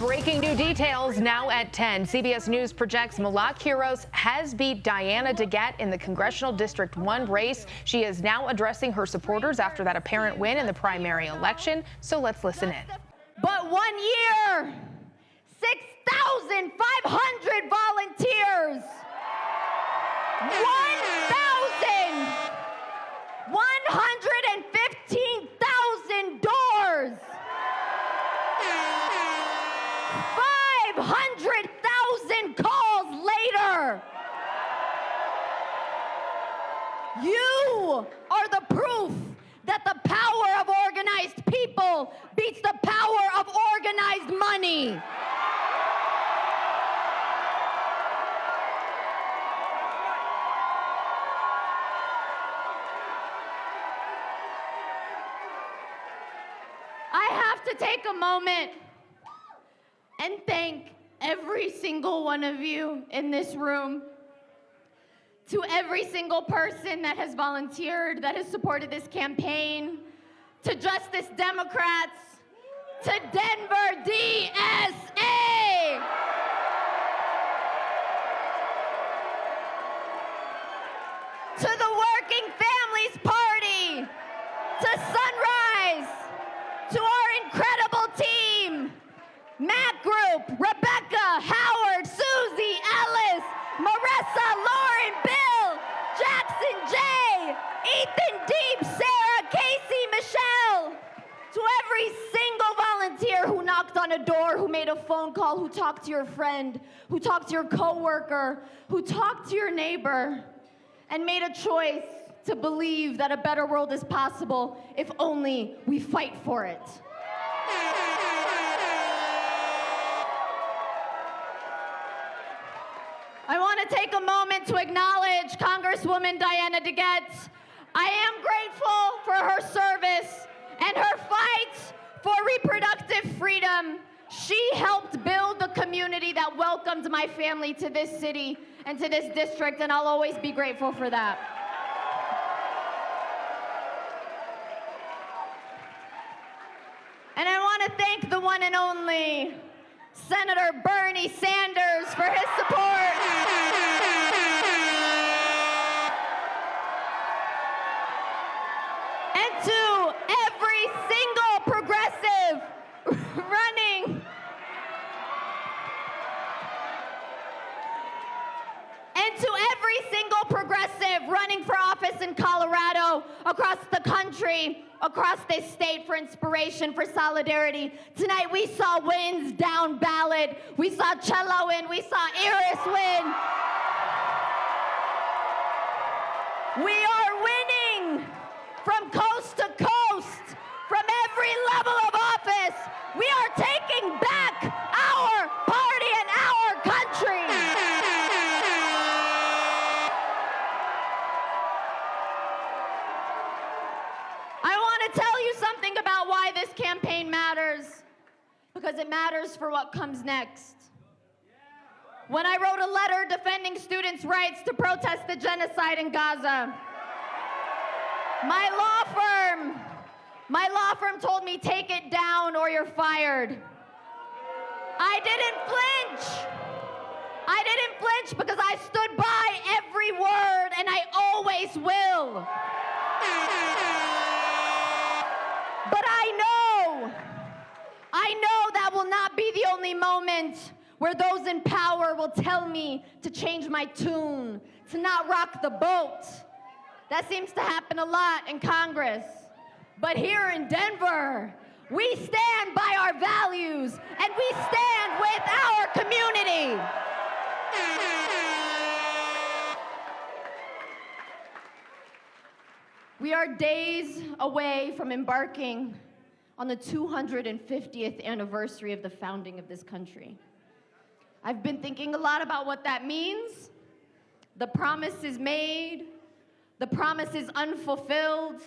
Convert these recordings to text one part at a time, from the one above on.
breaking new details now at 10. CBS News projects Melat Kiros has beat Diana DeGette in the Congressional District 1 race. She is now addressing her supporters after that apparent win in the primary election. So let's listen in. But 1 year, 6,500 volunteers, 1,115,000 doors, 500,000 calls later. You are the proof that the power of organized people beats the power of organized money. I have to take a moment and thank every single one of you in this room, to every single person that has volunteered, that has supported this campaign, to Justice Democrats, to Denver DSA. To the Working Families Party, to Sunrise, to our incredible team, Matt Group, Rebecca, Howard, Susie, Ellis, Marissa, Lauren, Bill, Jackson, Jay, Ethan, Deep, Sarah, Casey, Michelle, to every single volunteer who knocked on a door, who made a phone call, who talked to your friend, who talked to your coworker, who talked to your neighbor, and made a choice to believe that a better world is possible if only we fight for it. I want to take a moment to acknowledge Congresswoman Diana DeGette. I am grateful for her service and her fight for reproductive freedom. She helped build the community that welcomed my family to this city and to this district, and I'll always be grateful for that. And I want to thank the one and only Senator Bernie Sanders for his support. And to every single progressive running. And to every single progressive running for office in Colorado, across the country, across this state, for inspiration, for solidarity. Tonight we saw wins down ballot. We saw Cello win. We saw Iris win. We are winning from coast to coast, from every level of office. We are taking back our party and our country. I want to tell you something about why this campaign matters, because it matters for what comes next. When I wrote a letter defending students' rights to protest the genocide in Gaza, my law firm told me, take it down or you're fired. I didn't flinch because I stood by every word, and I always will. But I know that will not be the only moment where those in power will tell me to change my tune, to not rock the boat. That seems to happen a lot in Congress. But here in Denver, we stand by our values and we stand with our community. We are days away from embarking on the 250th anniversary of the founding of this country. I've been thinking a lot about what that means. The promise is made, the promise is unfulfilled,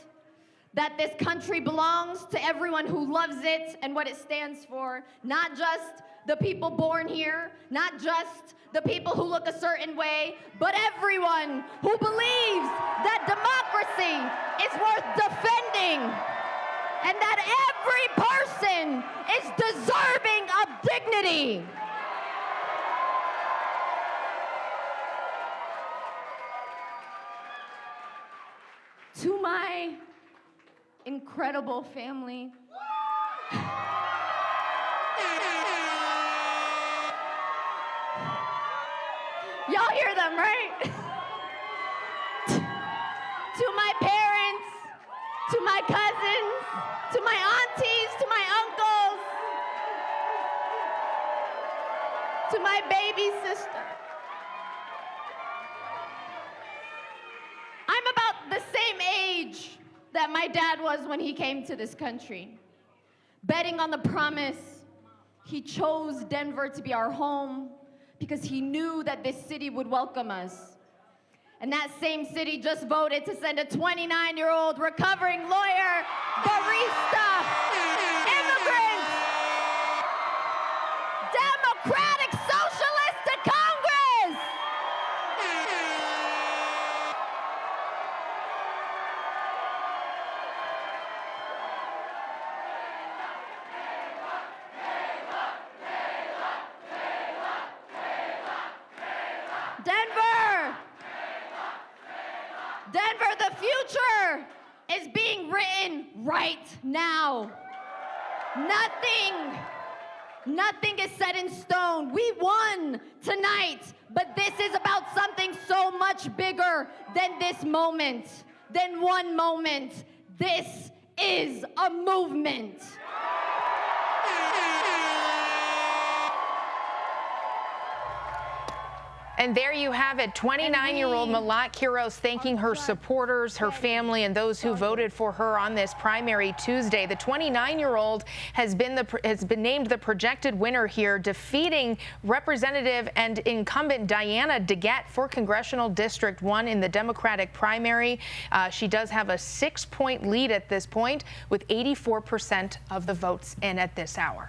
that this country belongs to everyone who loves it and what it stands for, not just the people born here, not just the people who look a certain way, but everyone who believes that democracy is worth defending. and that every person is deserving of dignity. To my incredible family, y'all hear them, right? To my parents, to my cousins, to my aunties, to my uncles, to my baby sister. I'm about the same age that my dad was when he came to this country. Betting on the promise, he chose Denver to be our home because he knew that this city would welcome us. And that same city just voted to send a 29-year-old recovering lawyer, barista, immigrant, Democratic socialist to Congress. Denver, the future is being written right now. Nothing is set in stone. We won tonight, but this is about something so much bigger than this moment, than one moment. This is a movement. And there you have it, 29-year-old Melat Kiros thanking her supporters, her family, and those who voted for her on this primary Tuesday. The 29-year-old has been named the projected winner here, defeating Representative and incumbent Diana DeGette for Congressional District 1 in the Democratic primary. She does have a 6-point lead at this point, with 84% of the votes in at this hour.